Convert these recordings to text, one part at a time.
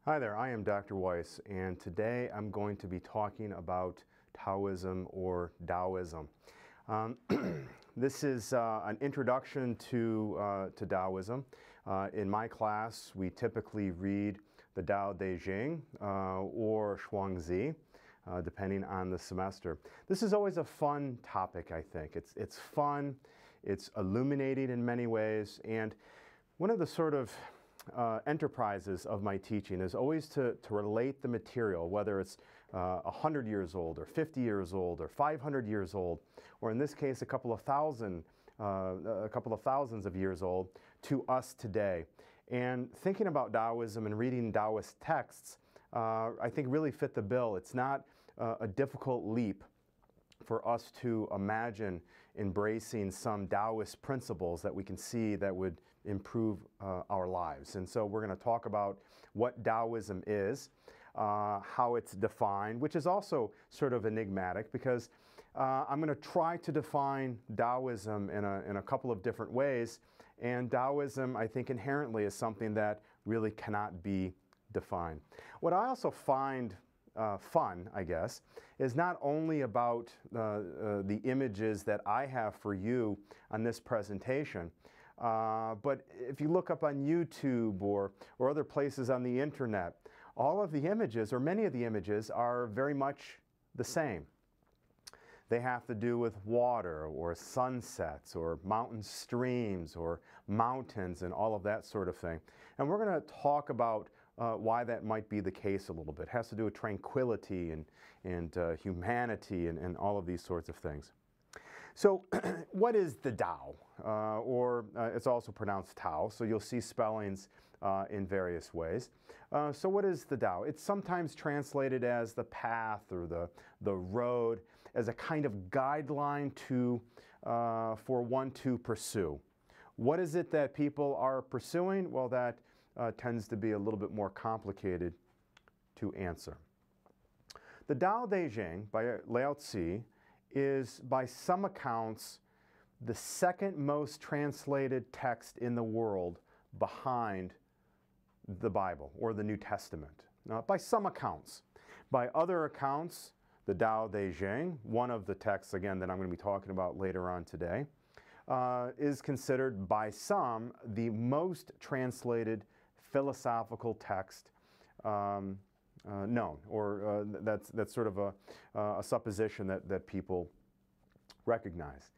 Hi there, I am Dr. Weiss, and today I'm going to be talking about Taoism or Taoism. This is an introduction to Taoism. In my class, we typically read the Tao Te Jing or Zhuangzi, depending on the semester. This is always a fun topic, I think. It's fun, it's illuminating in many ways, and one of the sort of enterprises of my teaching is always to relate the material, whether it's 100 years old or 50 years old or 500 years old, or in this case a couple of thousands of years old, to us today. And thinking about Taoism and reading Taoist texts, I think really fit the bill. It's not a difficult leap for us to imagine embracing some Taoist principles that we can see that would improve our lives. And so we're going to talk about what Taoism is, how it's defined, which is also sort of enigmatic because I'm going to try to define Taoism in a couple of different ways. And Taoism, I think, inherently is something that really cannot be defined. What I also find fun, I guess, is not only about the images that I have for you on this presentation, but if you look up on YouTube or other places on the internet, all of the images, or many of the images, are very much the same. They have to do with water or sunsets or mountain streams or mountains and all of that sort of thing. And we're going to talk about why that might be the case a little bit. It has to do with tranquility and humanity and all of these sorts of things. So what is the Tao? It's also pronounced Tao, so you'll see spellings in various ways. So what is the Tao? It's sometimes translated as the path or the road, as a kind of guideline for one to pursue. What is it that people are pursuing? Well, that tends to be a little bit more complicated to answer. The Tao Te Ching by Laozi is, by some accounts, the second most translated text in the world behind the Bible or the New Testament. By some accounts. By other accounts, the Tao Te Ching, one of the texts, again, that I'm going to be talking about later on today, is considered by some the most translated philosophical text known, or that's sort of a supposition that people recognize.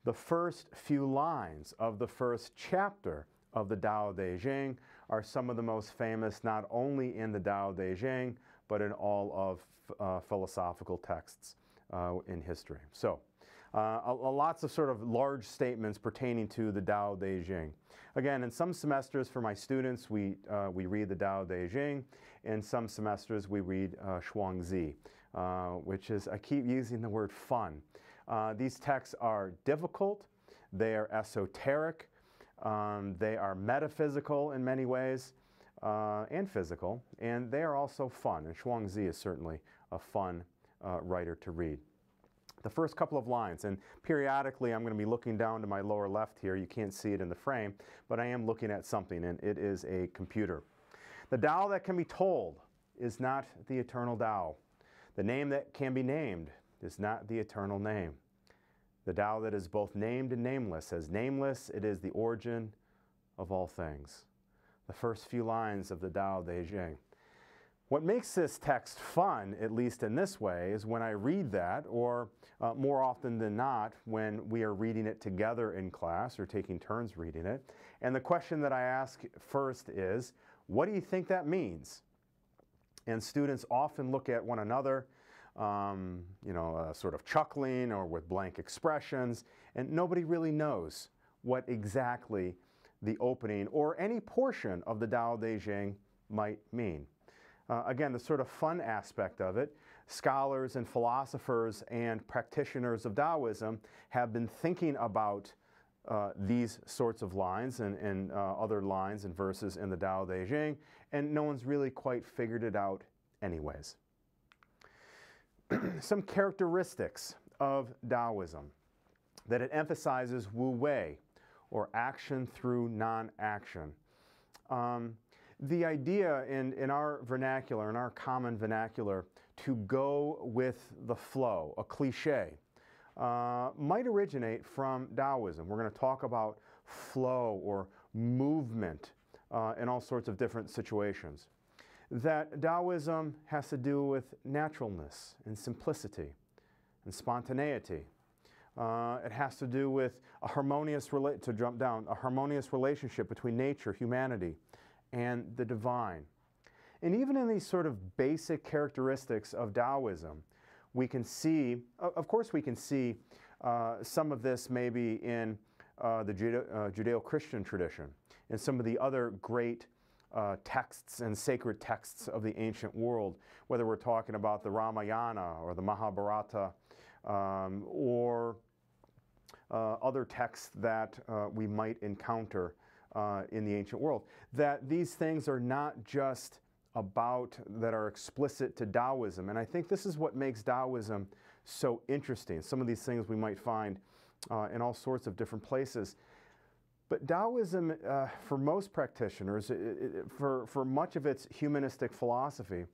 The first few lines of the first chapter of the Tao Te Ching are some of the most famous, not only in the Tao Te Ching, but in all of philosophical texts in history. So, lots of sort of large statements pertaining to the Tao Te Ching. Again, in some semesters for my students, we read the Tao Te Ching. In some semesters, we read Zhuangzi, which is, I keep using the word fun. These texts are difficult, they are esoteric, they are metaphysical in many ways, and physical, and they are also fun. And Zhuangzi is certainly a fun writer to read. The first couple of lines, and periodically I'm going to be looking down to my lower left here. You can't see it in the frame, but I am looking at something, and it is a computer. The Tao that can be told is not the eternal Tao. The name that can be named is not the eternal name. The Tao that is both named and nameless, as nameless, it is the origin of all things. The first few lines of the Tao Te Ching. What makes this text fun, at least in this way, is when I read that, or more often than not, when we are reading it together in class or taking turns reading it. And the question that I ask first is, what do you think that means? And students often look at one another, sort of chuckling or with blank expressions, and nobody really knows what exactly the opening or any portion of the Tao Te Ching might mean. Again, the sort of fun aspect of it, scholars and philosophers and practitioners of Taoism have been thinking about these sorts of lines and other lines and verses in the Tao Te Ching, and no one's really quite figured it out anyways. Some characteristics of Taoism: that it emphasizes wu wei, or action through non-action. the idea in our vernacular, in our common vernacular, to go with the flow, a cliche, might originate from Taoism. We're going to talk about flow or movement in all sorts of different situations. That Taoism has to do with naturalness and simplicity and spontaneity. It has to do with a harmonious, a harmonious relationship between nature, humanity, and the divine. And even in these sort of basic characteristics of Taoism, we can see, of course we can see some of this maybe in the Judeo-Christian tradition, and some of the other great texts and sacred texts of the ancient world, whether we're talking about the Ramayana or the Mahabharata or other texts that we might encounter in the ancient world. That these things are not just that are explicit to Taoism. And I think this is what makes Taoism so interesting. Some of these things we might find in all sorts of different places. But Taoism, for most practitioners, for much of its humanistic philosophy,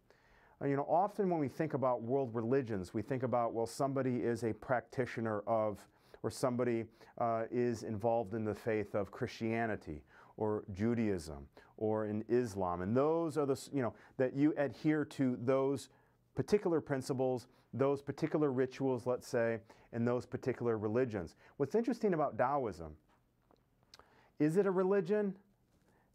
often when we think about world religions, we think about, well, somebody is a practitioner of, or somebody is involved in the faith of Christianity or Judaism or in Islam. And those are that you adhere to those particular principles, those particular rituals, let's say, and those particular religions. What's interesting about Taoism, is it a religion?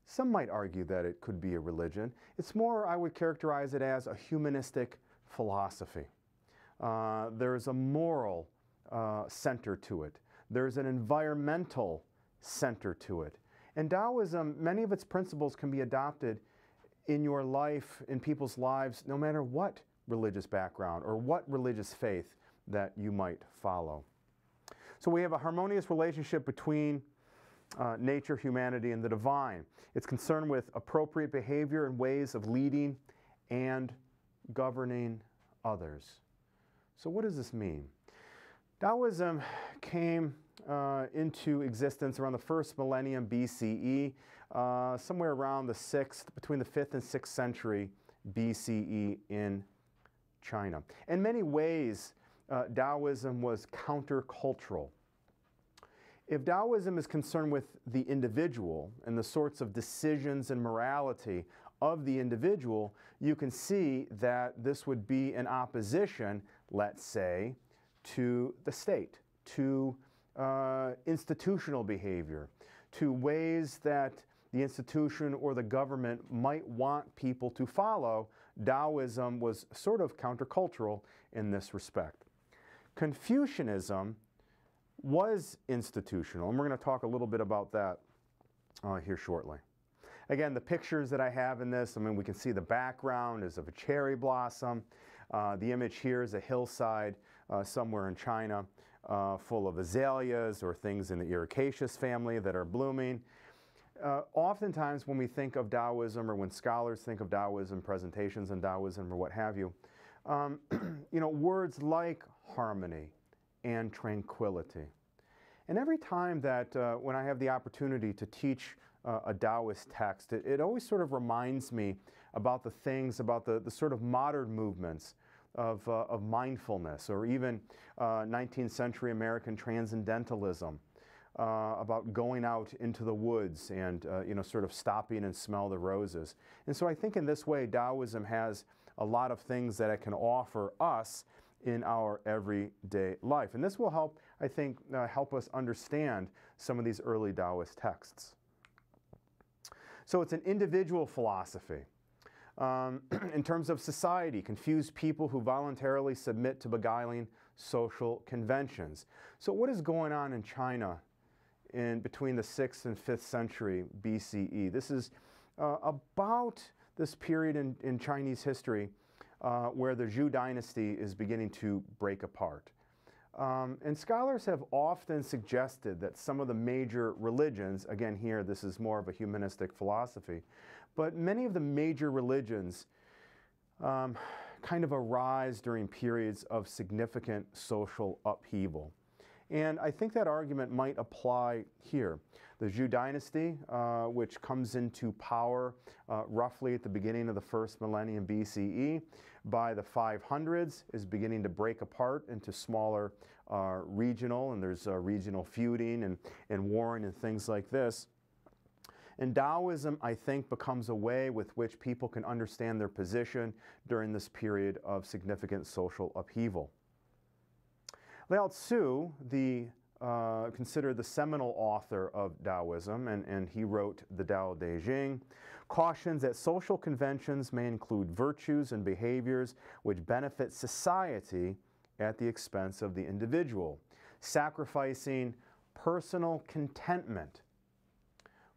Some might argue that it could be a religion. It's more, I would characterize it as a humanistic philosophy. There's a moral center to it. There's an environmental center to it. And Taoism, many of its principles can be adopted in your life, in people's lives, no matter what religious background or what religious faith that you might follow. So we have a harmonious relationship between nature, humanity, and the divine. It's concerned with appropriate behavior and ways of leading and governing others. So what does this mean? Taoism came into existence around the first millennium BCE, somewhere around between the 5th and 6th century BCE in China. In many ways, Taoism was countercultural. If Taoism is concerned with the individual and the sorts of decisions and morality of the individual, you can see that this would be in opposition, let's say, to the state, to institutional behavior, to ways that the institution or the government might want people to follow. Taoism was sort of countercultural in this respect. Confucianism was institutional, and we're going to talk a little bit about that here shortly. Again, the pictures that I have in this, we can see the background is of a cherry blossom. The image here is a hillside somewhere in China full of azaleas or things in the Ericaceous family that are blooming. Oftentimes when we think of Taoism, or when scholars think of Taoism, presentations on Taoism or what have you, words like harmony and tranquility. And every time that when I have the opportunity to teach a Taoist text, it always sort of reminds me about the things, about the sort of modern movements of mindfulness, or even 19th century American transcendentalism, about going out into the woods and sort of stopping and smell the roses. And so I think in this way Taoism has a lot of things that it can offer us in our everyday life. And this will help, I think, help us understand some of these early Taoist texts. So it's an individual philosophy. In terms of society, confused people who voluntarily submit to beguiling social conventions. So what is going on in China in between the 6th and 5th century BCE? This is about this period in Chinese history where the Zhou dynasty is beginning to break apart. And scholars have often suggested that some of the major religions, again here this is more of a humanistic philosophy, but many of the major religions kind of arise during periods of significant social upheaval. And I think that argument might apply here. The Zhou dynasty, which comes into power roughly at the beginning of the first millennium BCE, by the 500s is beginning to break apart into smaller regional, and there's regional feuding and warring and things like this. And Taoism, I think, becomes a way with which people can understand their position during this period of significant social upheaval. Laozi, considered the seminal author of Taoism, and he wrote the Tao Te Jing, cautions that social conventions may include virtues and behaviors which benefit society at the expense of the individual, sacrificing personal contentment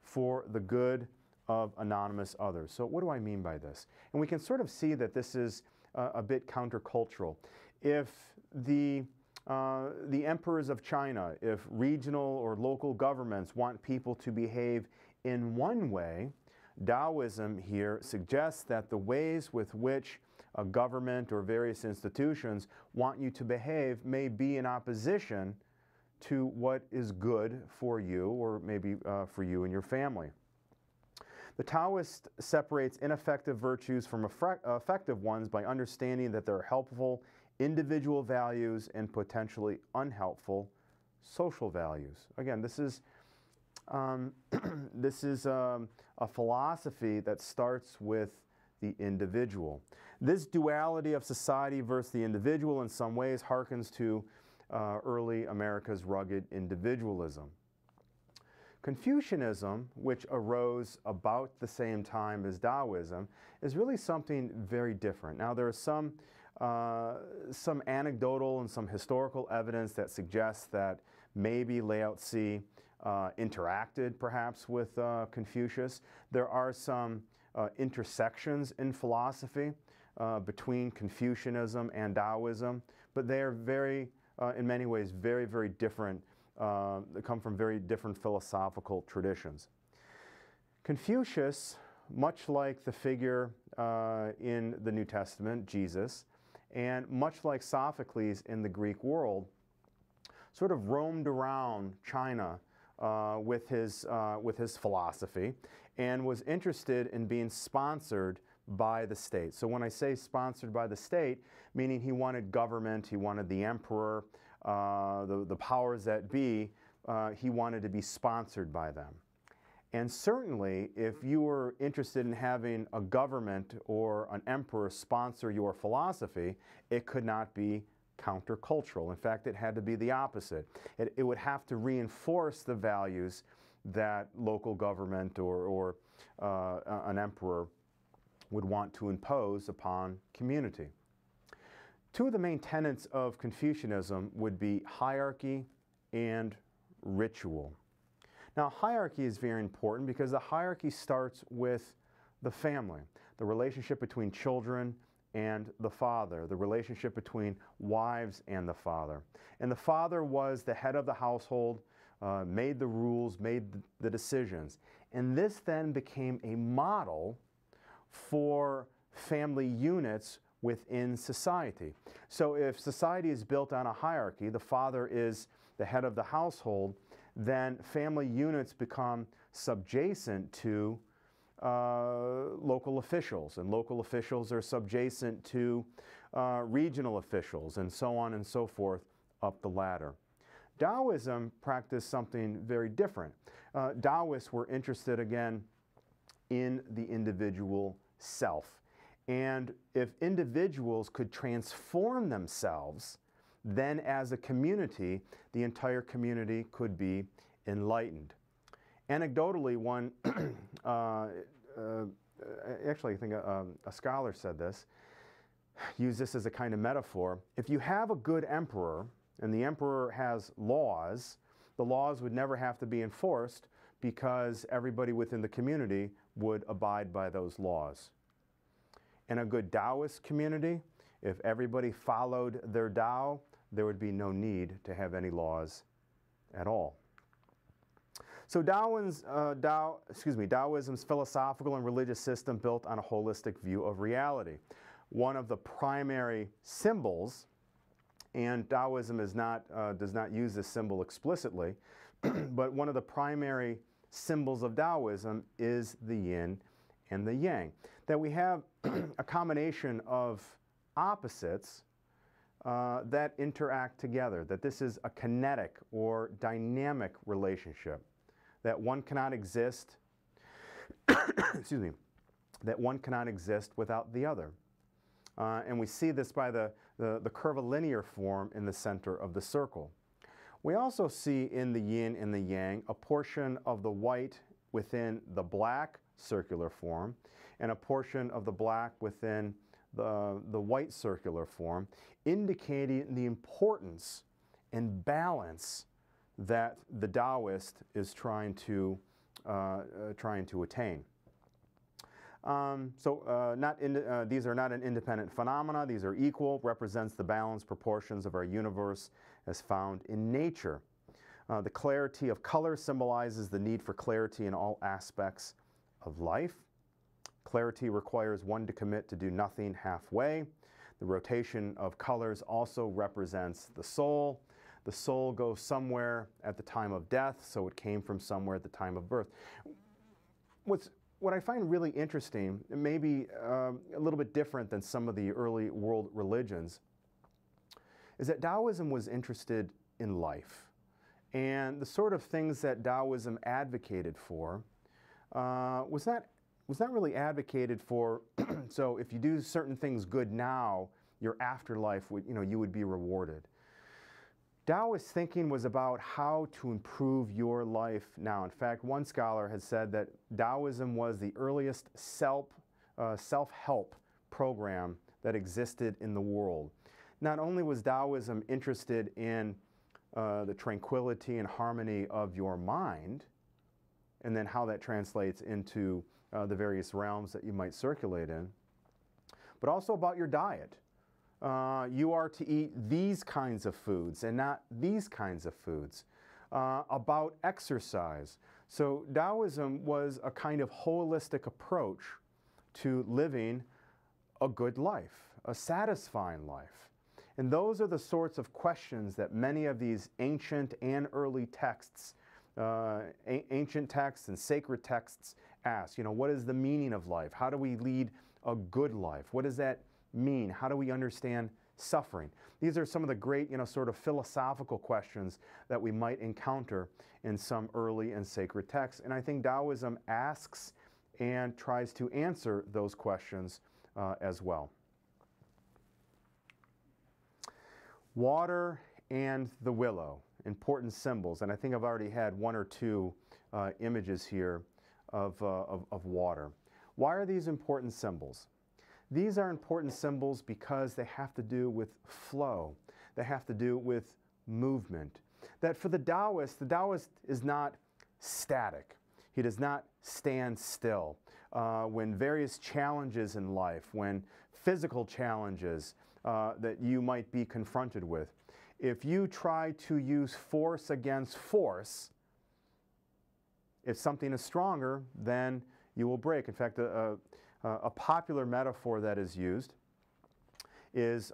for the good of anonymous others. So what do I mean by this? And we can sort of see that this is a bit countercultural. If the emperors of China, if regional or local governments want people to behave in one way, Taoism here suggests that the ways with which a government or various institutions want you to behave may be in opposition to what is good for you, or maybe for you and your family. The Taoist separates ineffective virtues from effective ones by understanding that there are helpful individual values and potentially unhelpful social values. Again, this is a philosophy that starts with the individual. This duality of society versus the individual in some ways harkens to early America's rugged individualism. Confucianism, which arose about the same time as Taoism, is really something very different. Now, there is some anecdotal and some historical evidence that suggests that maybe Laozi interacted perhaps with Confucius. There are some intersections in philosophy between Confucianism and Taoism, but they are very, in many ways, very, very different. They come from very different philosophical traditions. Confucius, much like the figure in the New Testament, Jesus, and much like Sophocles in the Greek world, sort of roamed around China with his philosophy and was interested in being sponsored by the state. So when I say sponsored by the state, meaning he wanted government, he wanted the emperor, the powers that be, he wanted to be sponsored by them. And certainly, if you were interested in having a government or an emperor sponsor your philosophy, it could not be countercultural. In fact, it had to be the opposite. It would have to reinforce the values that local government or an emperor would want to impose upon community. Two of the main tenets of Confucianism would be hierarchy and ritual. Now, hierarchy is very important because the hierarchy starts with the family, the relationship between children and the father, the relationship between wives and the father. And the father was the head of the household, made the rules, made the decisions. And this then became a model for family units within society. So if society is built on a hierarchy, the father is the head of the household, then family units become subjacent to local officials, and local officials are subjacent to regional officials, and so on and so forth up the ladder. Taoism practiced something very different. Taoists were interested, again, in the individual self. And if individuals could transform themselves, then as a community, the entire community could be enlightened. Anecdotally, one, actually I think a scholar said this, used this as a kind of metaphor. If you have a good emperor, and the emperor has laws, the laws would never have to be enforced because everybody within the community would abide by those laws. In a good Taoist community, if everybody followed their Tao, there would be no need to have any laws at all. So Taoism's philosophical and religious system built on a holistic view of reality. One of the primary symbols And Taoism is not, does not use this symbol explicitly, but one of the primary symbols of Taoism is the yin and the yang. That we have a combination of opposites that interact together, that this is a kinetic or dynamic relationship, that one cannot exist, excuse me, that one cannot exist without the other. And we see this by the curvilinear form in the center of the circle. We also see in the yin and the yang a portion of the white within the black circular form and a portion of the black within the white circular form, indicating the importance and balance that the Taoist is trying to attain. These are not an independent phenomena. These are equal, represents the balanced proportions of our universe as found in nature. The clarity of color symbolizes the need for clarity in all aspects of life. Clarity requires one to commit to do nothing halfway. The rotation of colors also represents the soul. The soul goes somewhere at the time of death, so it came from somewhere at the time of birth. What I find really interesting, maybe a little bit different than some of the early world religions, is that Taoism was interested in life. And the sort of things that Taoism advocated for was not really advocated for, so if you do certain things good now, your afterlife would, you would be rewarded. Taoist thinking was about how to improve your life now. In fact, one scholar has said that Taoism was the earliest self-help program that existed in the world. Not only was Taoism interested in the tranquility and harmony of your mind, and then how that translates into the various realms that you might circulate in, but also about your diet. You are to eat these kinds of foods and not these kinds of foods. About exercise. So Taoism was a kind of holistic approach to living a good life, a satisfying life. And those are the sorts of questions that many of these ancient and early texts, ancient texts and sacred texts ask. What is the meaning of life? How do we lead a good life? What does that mean? How do we understand suffering? These are some of the great, sort of philosophical questions that we might encounter in some early and sacred texts. And I think Taoism asks and tries to answer those questions as well. Water and the willow, important symbols. And I think I've already had one or two images here of water. Why are these important symbols? These are important symbols because they have to do with flow. They have to do with movement. That for the Taoist is not static. He does not stand still. When various challenges in life, when physical challenges that you might be confronted with, if you try to use force against force, if something is stronger, then you will break. In fact, a popular metaphor that is used is,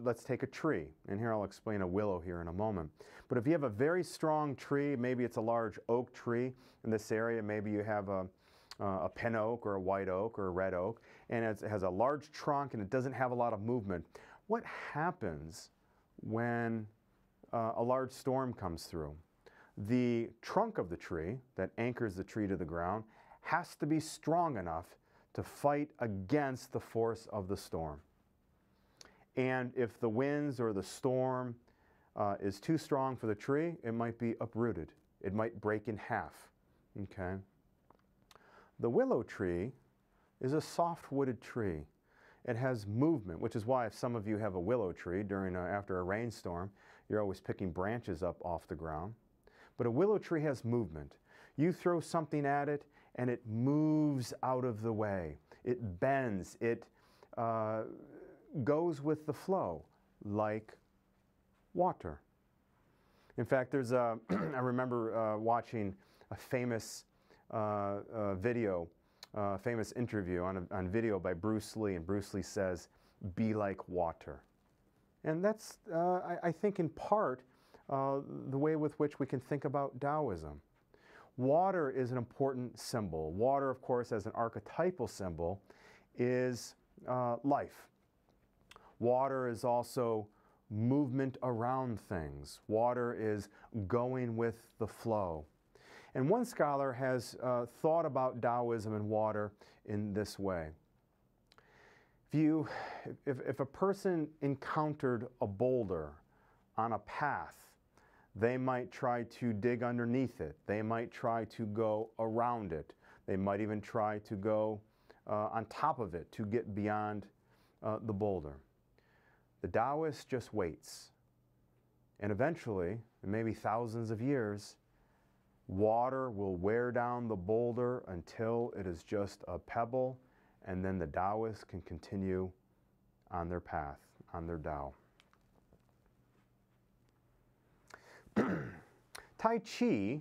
let's take a tree. And here I'll explain a willow here in a moment. But if you have a very strong tree, maybe it's a large oak tree in this area, maybe you have a pin oak or a white oak or a red oak, and it has a large trunk and it doesn't have a lot of movement. What happens when a large storm comes through? The trunk of the tree that anchors the tree to the ground has to be strong enough to fight against the force of the storm. And if the winds or the storm is too strong for the tree, it might be uprooted. It might break in half. Okay? The willow tree is a soft-wooded tree. It has movement, which is why if some of you have a willow tree after a rainstorm, you're always picking branches up off the ground. But a willow tree has movement. You throw something at it, and it moves out of the way. It bends. It goes with the flow, like water. In fact, there's I remember watching a famous famous interview on video by Bruce Lee, and Bruce Lee says, "Be like water." And that's, I think, in part, the way with which we can think about Taoism. Water is an important symbol. Water, of course, as an archetypal symbol, is life. Water is also movement around things. Water is going with the flow. And one scholar has thought about Taoism and water in this way. If a person encountered a boulder on a path, they might try to dig underneath it. They might try to go around it. They might even try to go on top of it to get beyond the boulder. The Taoist just waits. And eventually, in maybe thousands of years, water will wear down the boulder until it is just a pebble, and then the Taoists can continue on their path, on their Tao. Tai Chi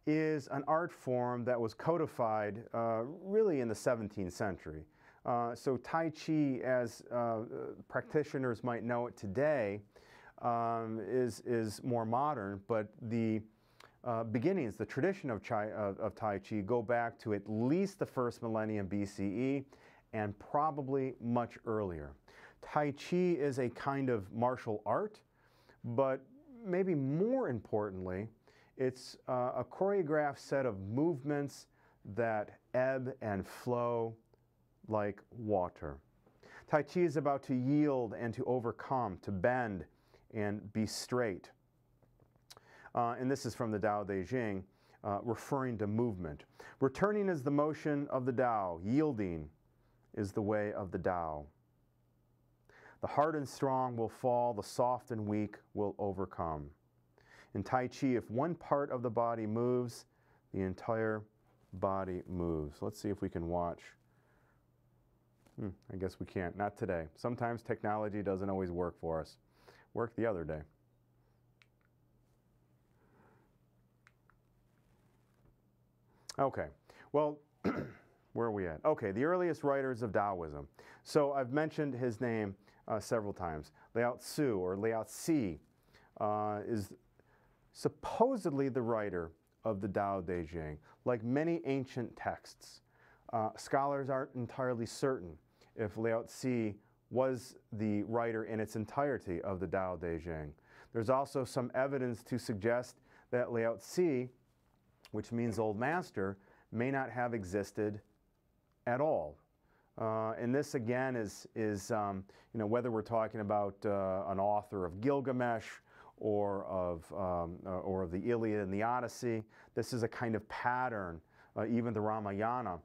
is an art form that was codified really in the 17th century. So Tai Chi, as practitioners might know it today, is more modern, but the beginnings, the tradition of Tai Chi go back to at least the first millennium BCE and probably much earlier. Tai Chi is a kind of martial art, but maybe more importantly, it's a choreographed set of movements that ebb and flow like water. Tai Chi is about to yield and to overcome, to bend and be straight. And this is from the Tao Te Jing, referring to movement. Returning is the motion of the Tao. Yielding is the way of the Tao. The hard and strong will fall, the soft and weak will overcome. In Tai Chi, if one part of the body moves, the entire body moves. Let's see if we can watch. I guess we can't. Not today. Sometimes technology doesn't always work for us. Worked the other day. Okay. Well, where are we at? Okay, the earliest writers of Taoism. So I've mentioned his name several times. Laozi, or Laozi, is supposedly the writer of the Tao Te Ching. Like many ancient texts, scholars aren't entirely certain if Laozi was the writer in its entirety of the Tao Te Ching. There's also some evidence to suggest that Laozi, which means old master, may not have existed at all. And this again is whether we're talking about an author of Gilgamesh or of the Iliad and the Odyssey. This is a kind of pattern, even the Ramayana.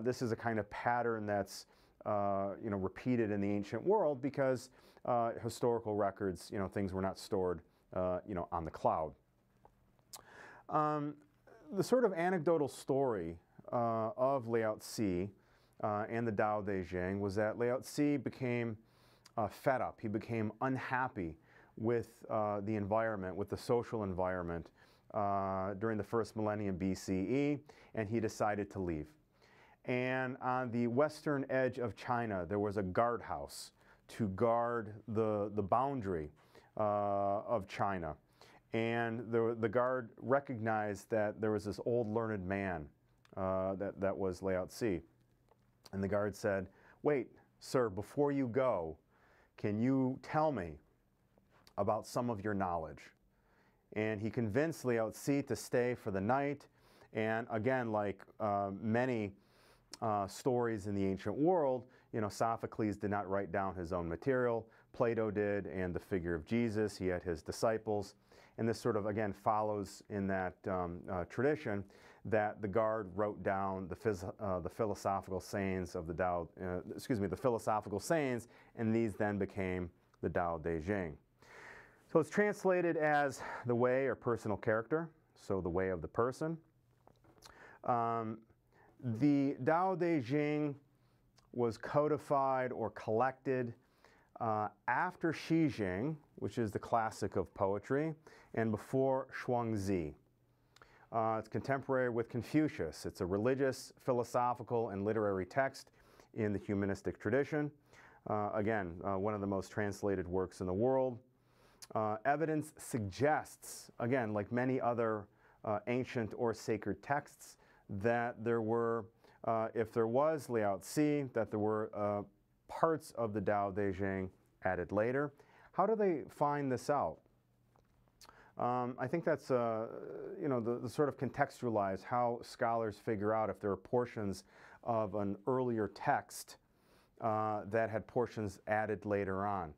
This is a kind of pattern that's repeated in the ancient world because historical records, things were not stored, on the cloud. The sort of anecdotal story of Laozi and the Tao Te Ching was that Laozi became fed up. He became unhappy with the environment, with the social environment during the first millennium BCE, and he decided to leave. And on the western edge of China, there was a guardhouse to guard the boundary of China. And the guard recognized that there was this old learned man that was Laozi. And the guard said, "Wait, sir, before you go, can you tell me about some of your knowledge?" And he convinced Laozi to stay for the night. And again, like many stories in the ancient world, Sophocles did not write down his own material. Plato did, and the figure of Jesus, he had his disciples. And this sort of, again, follows in that tradition that the guard wrote down the philosophical sayings of the Tao, the philosophical sayings, and these then became the Tao Te Ching. So it's translated as the way or personal character, so the way of the person. The Tao Te Ching was codified or collected after Jing, which is the classic of poetry, and before Zhuangzi. It's contemporary with Confucius. It's a religious, philosophical, and literary text in the humanistic tradition. Again, one of the most translated works in the world. Evidence suggests, again, like many other ancient or sacred texts, that there were, if there was Laozi, that there were parts of the Tao Te Ching added later. How do they find this out? I think that's, the sort of contextualize how scholars figure out if there are portions of an earlier text that had portions added later on.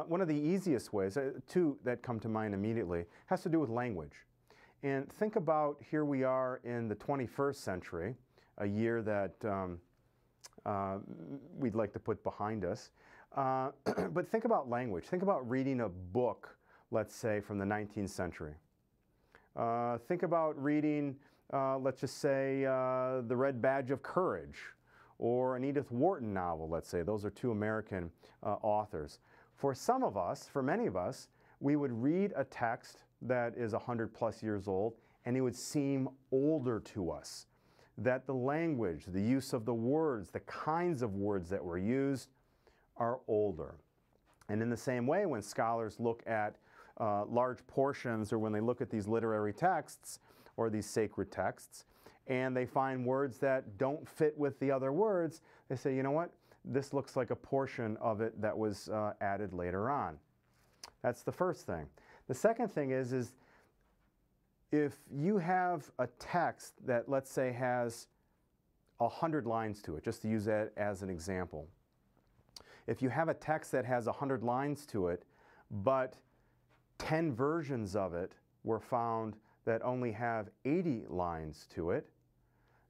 One of the easiest ways, two that come to mind immediately, has to do with language. And think about, here we are in the 21st century, a year that we'd like to put behind us. But think about language. Think about reading a book, let's say, from the 19th century. Think about reading, let's just say, The Red Badge of Courage, or an Edith Wharton novel, let's say. Those are two American authors. For some of us, for many of us, we would read a text that is 100+ years old, and it would seem older to us. That the language, the use of the words, the kinds of words that were used are older. And in the same way, when scholars look at large portions, or when they look at these literary texts or these sacred texts, and they find words that don't fit with the other words, they say, you know what, this looks like a portion of it that was added later on. That's the first thing. The second thing is if you have a text that, let's say, has 100 lines to it, just to use that as an example. If you have a text that has 100 lines to it, but 10 versions of it were found that only have 80 lines to it,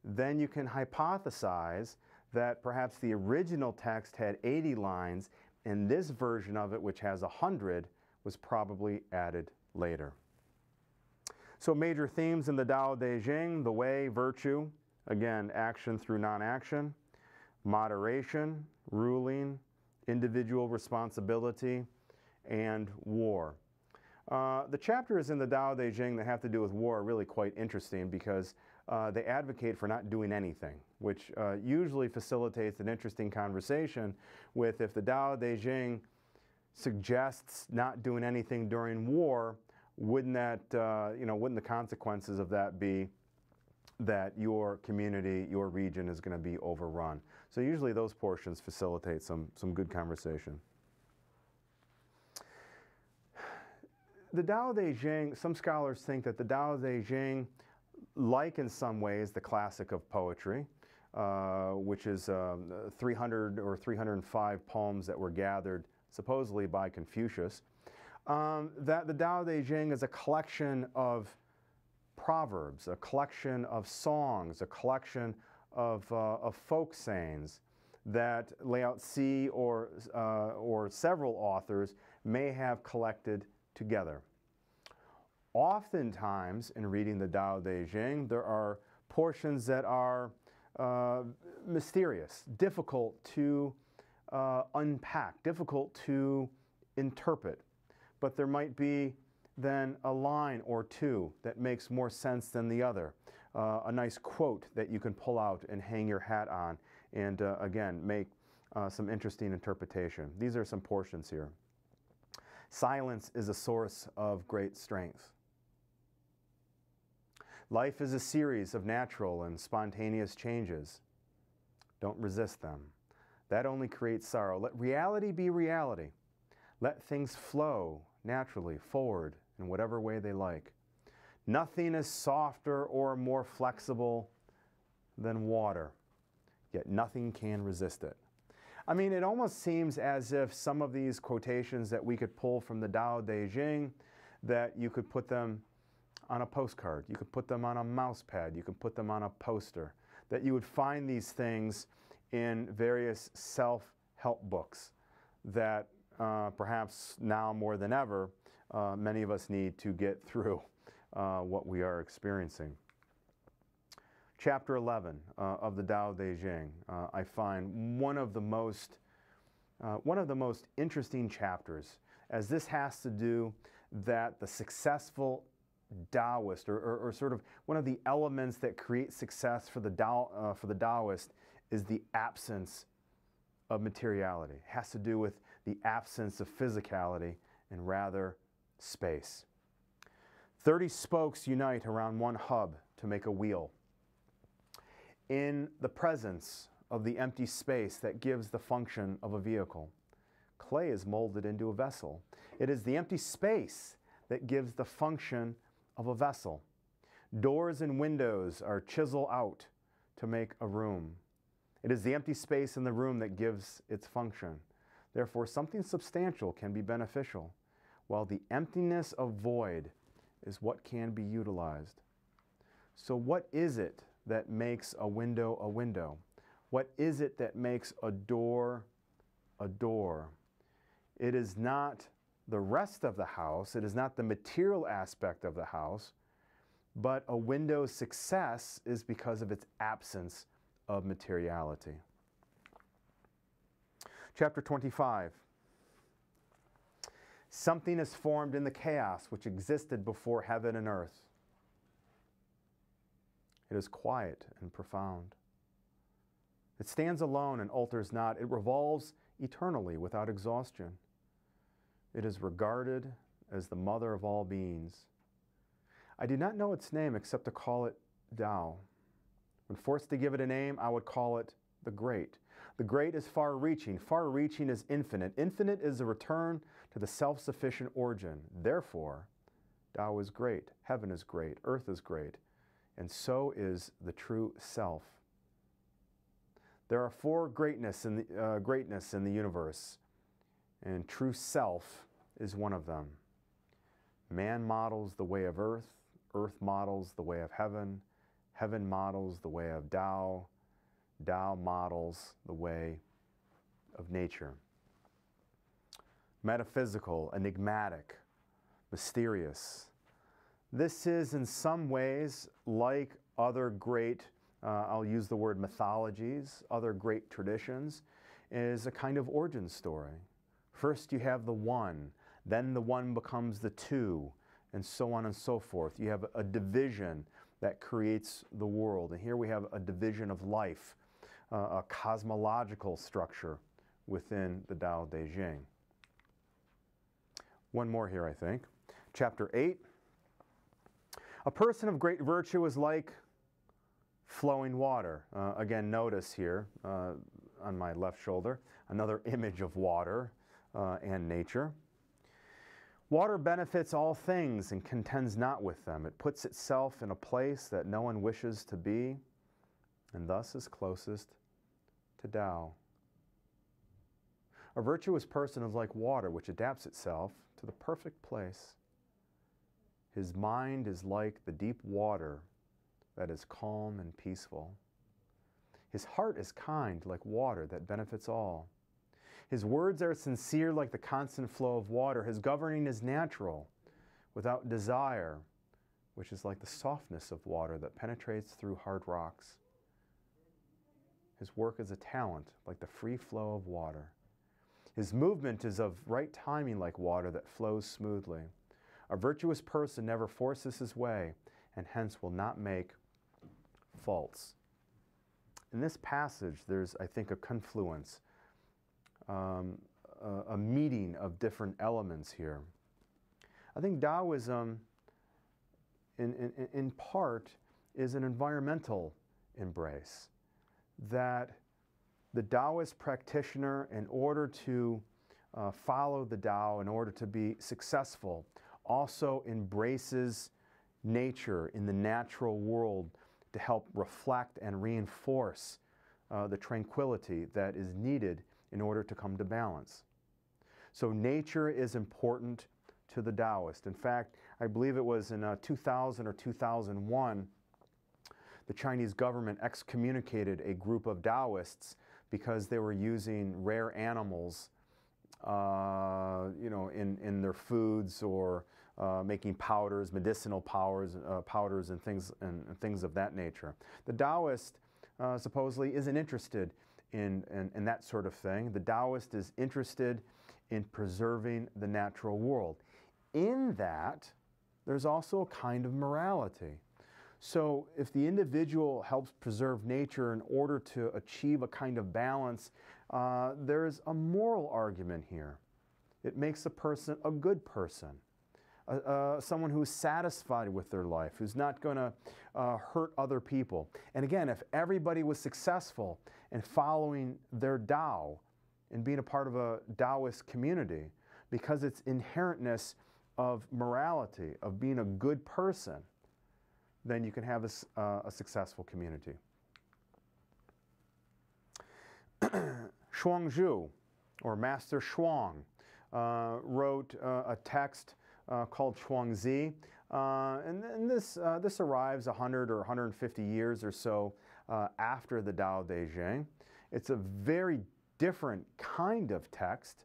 then you can hypothesize that perhaps the original text had 80 lines, and this version of it, which has 100, was probably added later. So major themes in the Tao Te Ching: the way, virtue, again, action through non-action, moderation, ruling, individual responsibility, and war. The chapters in the Tao Te Ching that have to do with war are really quite interesting because they advocate for not doing anything, which usually facilitates an interesting conversation with, if the Tao Te Ching suggests not doing anything during war, wouldn't that, wouldn't the consequences of that be that your community, your region is going to be overrun? So usually those portions facilitate some good conversation. The Tao Te Ching, some scholars think that the Tao Te Ching, like in some ways the classic of poetry, which is 300 or 305 poems that were gathered supposedly by Confucius, that the Tao Te Ching is a collection of proverbs, a collection of songs, a collection of folk sayings that Laozi or several authors may have collected together. Oftentimes, in reading the Tao Te Ching, there are portions that are mysterious, difficult to unpack, difficult to interpret. But there might be then a line or two that makes more sense than the other. A nice quote that you can pull out and hang your hat on and, again, make some interesting interpretation. These are some portions here. Silence is a source of great strength. Life is a series of natural and spontaneous changes. Don't resist them. That only creates sorrow. Let reality be reality. Let things flow naturally forward in whatever way they like. Nothing is softer or more flexible than water, yet nothing can resist it. I mean, it almost seems as if some of these quotations that we could pull from the Tao Te Ching, that you could put them on a postcard, you could put them on a mouse pad, you could put them on a poster, that you would find these things in various self-help books that perhaps now more than ever, many of us need to get through what we are experiencing. Chapter 11 of the Tao Te Ching, I find one of the most interesting chapters, as this has to do that the successful Taoist, or sort of one of the elements that create success for the Taoist, is the absence of materiality. It has to do with the absence of physicality and rather space. 30 spokes unite around one hub to make a wheel. In the presence of the empty space that gives the function of a vehicle, clay is molded into a vessel. It is the empty space that gives the function of a vessel. Doors and windows are chiseled out to make a room. It is the empty space in the room that gives its function. Therefore, something substantial can be beneficial, while the emptiness of void is what can be utilized. So what is it that makes a window a window? What is it that makes a door a door? It is not the rest of the house, it is not the material aspect of the house, but a window's success is because of its absence of materiality. Chapter 25. Something is formed in the chaos which existed before heaven and earth. It is quiet and profound. It stands alone and alters not. It revolves eternally without exhaustion. It is regarded as the mother of all beings. I do not know its name except to call it Tao. When forced to give it a name, I would call it the Great. The Great is far-reaching. Far-reaching is infinite. Infinite is a return to the self-sufficient origin. Therefore, Tao is great, heaven is great, earth is great, and so is the true self. There are four greatness in the universe, and true self is one of them. Man models the way of earth, earth models the way of heaven, heaven models the way of Tao, Tao models the way of nature. Metaphysical, enigmatic, mysterious. This is in some ways like other great, I'll use the word mythologies, other great traditions, is a kind of origin story. First you have the one, then the one becomes the two, and so on and so forth. You have a division that creates the world. And here we have a division of life, a cosmological structure within the Tao Te Ching. One more here, I think. Chapter 8. A person of great virtue is like flowing water. Again, notice here on my left shoulder, another image of water and nature. Water benefits all things and contends not with them. It puts itself in a place that no one wishes to be, and thus is closest to Tao. A virtuous person is like water, which adapts itself to the perfect place. His mind is like the deep water that is calm and peaceful. His heart is kind, like water that benefits all. His words are sincere like the constant flow of water. His governing is natural, without desire, which is like the softness of water that penetrates through hard rocks. His work is a talent, like the free flow of water. His movement is of right timing like water that flows smoothly. A virtuous person never forces his way, and hence will not make faults. In this passage, there's, I think, a confluence, a meeting of different elements here. I think Taoism, in part, is an environmental embrace, that the Taoist practitioner, in order to follow the Tao, in order to be successful, also embraces nature in the natural world to help reflect and reinforce the tranquility that is needed in order to come to balance. So nature is important to the Taoist. In fact, I believe it was in 2000 or 2001, the Chinese government excommunicated a group of Taoists because they were using rare animals in their foods, or making powders, medicinal powders and things of that nature. The Taoist supposedly isn't interested in that sort of thing. The Taoist is interested in preserving the natural world. In that, there's also a kind of morality. So if the individual helps preserve nature in order to achieve a kind of balance There's a moral argument here. It makes a person a good person, someone who's satisfied with their life, who's not going to hurt other people. And again, if everybody was successful in following their Tao and being a part of a Taoist community, because its inherentness of morality, of being a good person, then you can have a successful community. Zhuangzi, or Master Zhuang, wrote a text called Zhuangzi, and this arrives 100 or 150 years or so after the Tao Te Ching. It's a very different kind of text,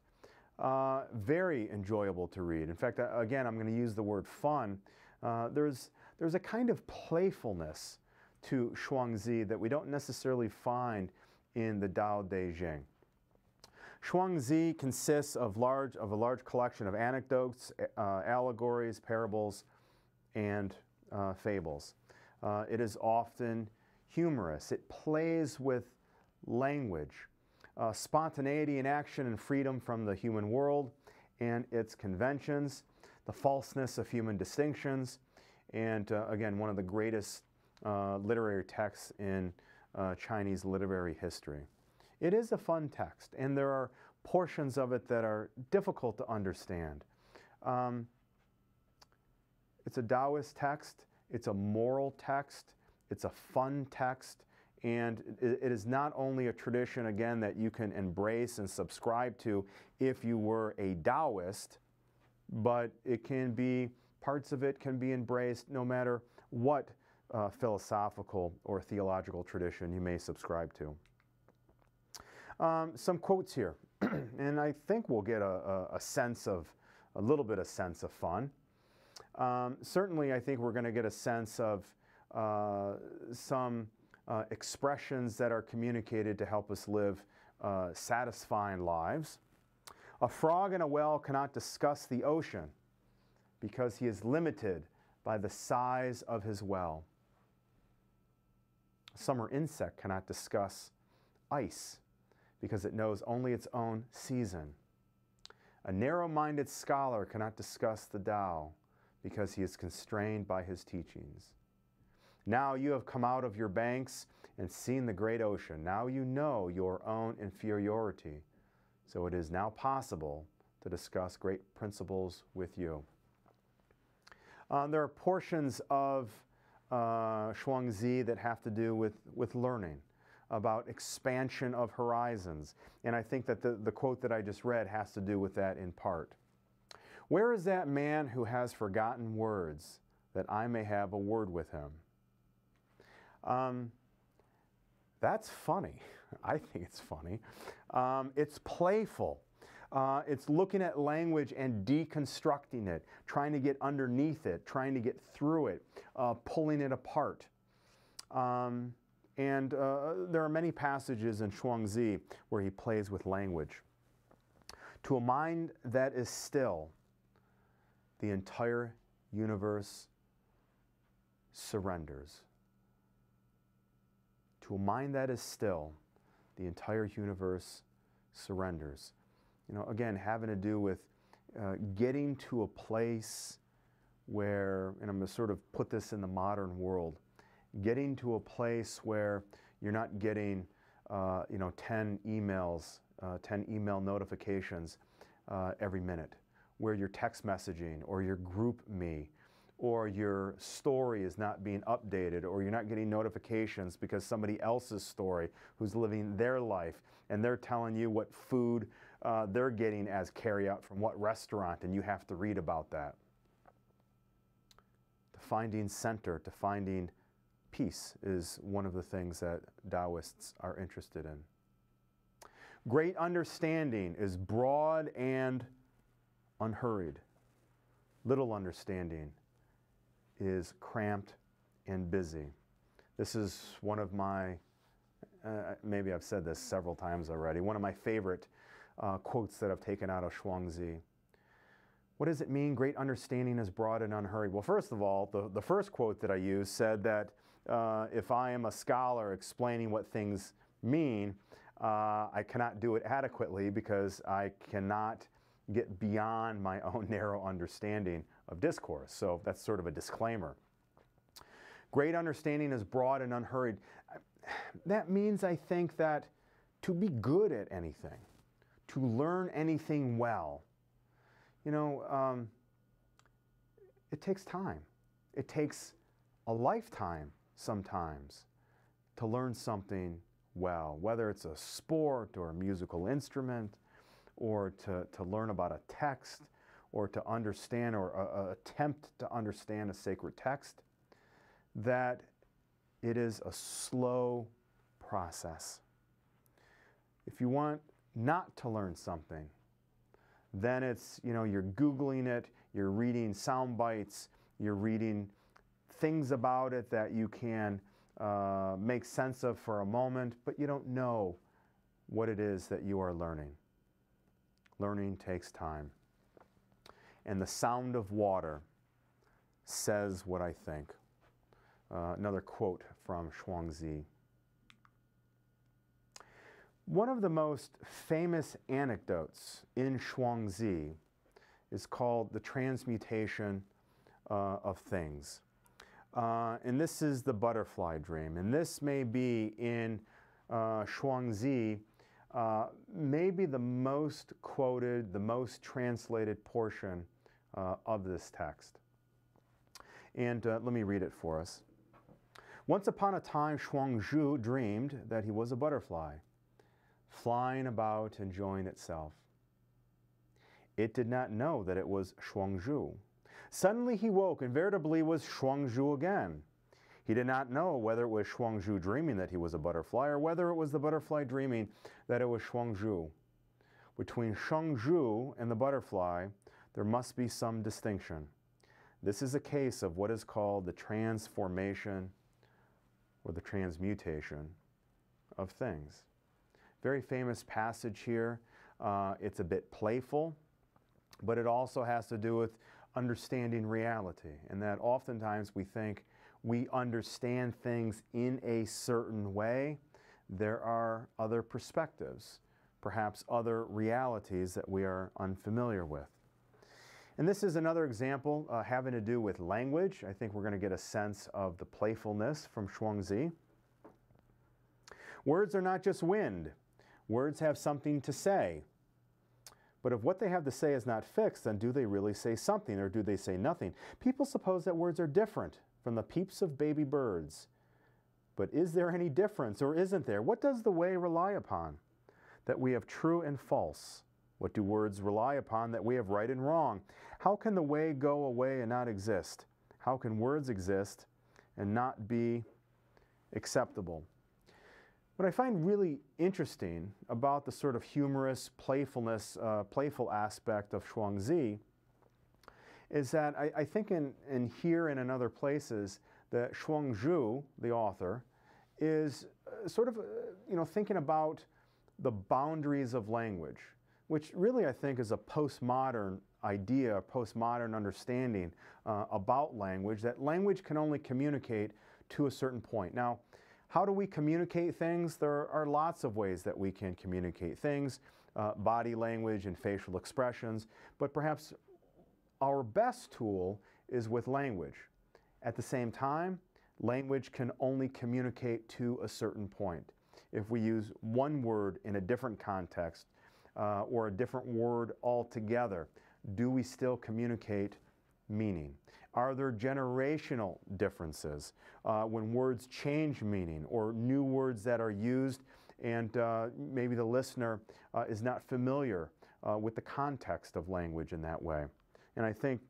very enjoyable to read. In fact, again, I'm going to use the word fun. There's a kind of playfulness to Zhuangzi that we don't necessarily find in the Tao Te Ching. Zhuangzi consists of a large collection of anecdotes, allegories, parables, and fables. It is often humorous. It plays with language, spontaneity in action and freedom from the human world and its conventions, the falseness of human distinctions, and again, one of the greatest literary texts in Chinese literary history. It is a fun text, and there are portions of it that are difficult to understand. It's a Taoist text, it's a moral text, it's a fun text, and it is not only a tradition, again, that you can embrace and subscribe to if you were a Taoist, but it can be, parts of it can be embraced no matter what philosophical or theological tradition you may subscribe to. Some quotes here, and I think we'll get a little bit of sense of fun. Certainly, I think we're going to get a sense of some expressions that are communicated to help us live satisfying lives. A frog in a well cannot discuss the ocean because he is limited by the size of his well. A summer insect cannot discuss ice because it knows only its own season. A narrow-minded scholar cannot discuss the Tao because he is constrained by his teachings. Now you have come out of your banks and seen the great ocean. Now you know your own inferiority. So it is now possible to discuss great principles with you. There are portions of Zhuangzi that have to do with learning, about expansion of horizons. And I think that the quote that I just read has to do with that in part. Where is that man who has forgotten words, that I may have a word with him? That's funny. I think it's funny. It's playful. It's looking at language and deconstructing it, trying to get underneath it, trying to get through it, pulling it apart. And there are many passages in Zhuangzi where he plays with language. To a mind that is still, the entire universe surrenders. To a mind that is still, the entire universe surrenders. You know, again, having to do with getting to a place where, and I'm going to sort of put this in the modern world, getting to a place where you're not getting, 10 emails, 10 email notifications every minute, where your text messaging or your group me or your story is not being updated, or you're not getting notifications because somebody else's story who's living their life and they're telling you what food they're getting as carryout from what restaurant, and you have to read about that. To finding center, to finding peace is one of the things that Taoists are interested in. Great understanding is broad and unhurried. Little understanding is cramped and busy. This is one of my, maybe I've said this several times already, one of my favorite quotes that I've taken out of Zhuangzi. What does it mean, great understanding is broad and unhurried? Well, first of all, the first quote that I used said that if I am a scholar explaining what things mean, I cannot do it adequately because I cannot get beyond my own narrow understanding of discourse. So that's sort of a disclaimer. Great understanding is broad and unhurried. That means, I think, that to be good at anything, to learn anything well, you know, it takes time. It takes a lifetime sometimes to learn something well, whether it's a sport or a musical instrument, or to learn about a text, or to understand or attempt to understand a sacred text, that it is a slow process. If you want not to learn something, then it's, you know, you're Googling it, you're reading sound bites, you're reading things about it that you can make sense of for a moment, but you don't know what it is that you are learning. Learning takes time. And the sound of water says what I think. Another quote from Zhuangzi. One of the most famous anecdotes in Zhuangzi is called the transmutation of things. And this is the butterfly dream. And this may be in Zhuangzi, maybe the most quoted, the most translated portion of this text. And let me read it for us. Once upon a time, Zhuangzi dreamed that he was a butterfly, flying about enjoying itself. It did not know that it was Zhuangzi. Suddenly he woke and veritably was Zhuangzi again. He did not know whether it was Zhuangzi dreaming that he was a butterfly or whether it was the butterfly dreaming that it was Zhuangzi. Between Zhuangzi and the butterfly, there must be some distinction. This is a case of what is called the transformation or the transmutation of things. Very famous passage here. It's a bit playful, but it also has to do with understanding reality, and that oftentimes we think we understand things in a certain way. There are other perspectives, perhaps other realities that we are unfamiliar with. And this is another example having to do with language. I think we're going to get a sense of the playfulness from Zhuangzi. Words are not just wind. Words have something to say. But if what they have to say is not fixed, then do they really say something, or do they say nothing? People suppose that words are different from the peeps of baby birds. But is there any difference, or isn't there? What does the way rely upon? That we have true and false. What do words rely upon? That we have right and wrong. How can the way go away and not exist? How can words exist and not be acceptable? What I find really interesting about the sort of humorous playfulness, playful aspect of Zhuangzi is that I think in here and in other places that Zhuangzi, the author, is sort of thinking about the boundaries of language, which really I think is a postmodern idea, a postmodern understanding about language, that language can only communicate to a certain point. Now, how do we communicate things? There are lots of ways that we can communicate things, body language and facial expressions, but perhaps our best tool is with language. At the same time, language can only communicate to a certain point. If we use one word in a different context or a different word altogether, do we still communicate meaning? Are there generational differences when words change meaning, or new words that are used and maybe the listener is not familiar with the context of language in that way? And I think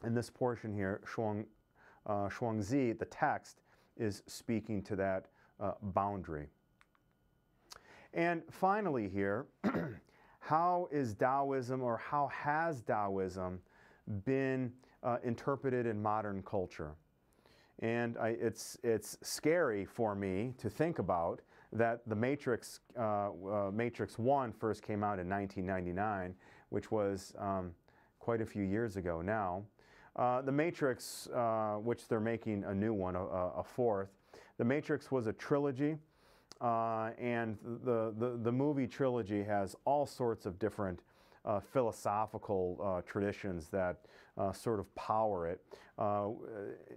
in this portion here, Zhuangzi, the text, is speaking to that boundary. And finally here, how is Taoism, or how has Taoism been interpreted in modern culture? And it's scary for me to think about that the Matrix 1 first came out in 1999, which was quite a few years ago now. The Matrix, which they're making a new one, a fourth, the Matrix was a trilogy. and the movie trilogy has all sorts of different philosophical traditions that sort of power it,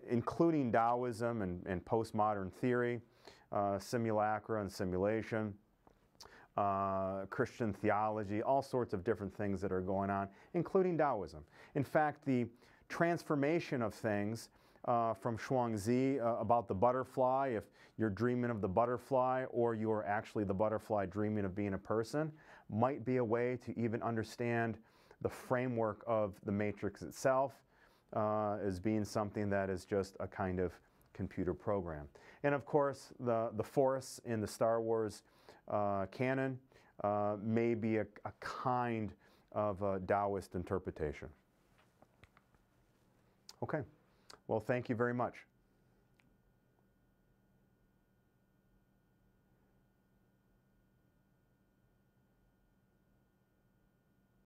including Taoism and postmodern theory, simulacra and simulation, Christian theology, all sorts of different things that are going on, including Taoism. In fact, the transformation of things from Zhuangzi about the butterfly, if you're dreaming of the butterfly or you're actually the butterfly dreaming of being a person, might be a way to even understand the framework of the matrix itself as being something that is just a kind of computer program. And of course, the Force in the Star Wars canon may be a kind of a Taoist interpretation. Okay, well, thank you very much.